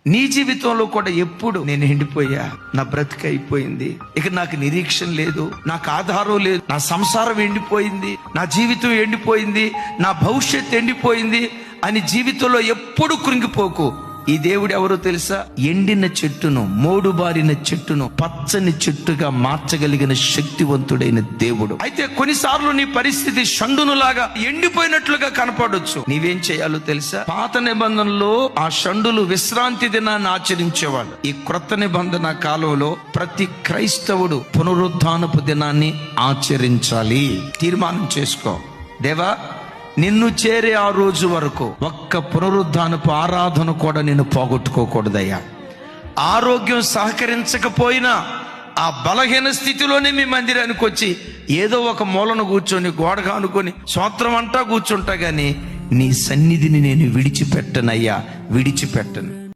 నీ జీవితంలో కూడా ఎప్పుడు నేను ఎండిపోయా, నా బ్రతికి అయిపోయింది, ఇక నాకు నిరీక్షణ లేదు, నాకు ఆధారం లేదు, నా సంసారం ఎండిపోయింది, నా జీవితం ఎండిపోయింది, నా భవిష్యత్తు ఎండిపోయింది అని జీవితంలో ఎప్పుడు కృంగిపోకు. ఈ దేవుడు ఎవరో తెలుసా? ఎండిన చెట్టును, మోడుబారిన చెట్టును పచ్చని చెట్టుగా మార్చగలిగిన శక్తివంతుడైన దేవుడు. అయితే కొన్నిసార్లు నీ పరిస్థితి షండునులాగా ఎండిపోయినట్లుగా కనపడొచ్చు. నీవేం చేయాలో తెలుసా? పాత నిబంధనలో ఆ షండులు విశ్రాంతి దినాన్ని ఆచరించేవాళ్ళు. ఈ క్రొత్త నిబంధన కాలంలో ప్రతి క్రైస్తవుడు పునరుద్ధానపు దినాన్ని ఆచరించాలి. తీర్మానం చేసుకో. దేవా, నిన్ను చేరే ఆ రోజు వరకు ఒక్క పునరుద్ధానపు ఆరాధన కూడా నేను పోగొట్టుకోకూడదయ్యా. ఆరోగ్యం సహకరించకపోయినా ఆ బలహీన స్థితిలోనే మీ మందిరానికి వచ్చి ఏదో ఒక మూలను కూర్చొని గోడగా అనుకొని స్తోత్రం అంటా కూర్చుంటా గాని నీ సన్నిధిని నేను విడిచిపెట్టనయ్యా, విడిచిపెట్టను.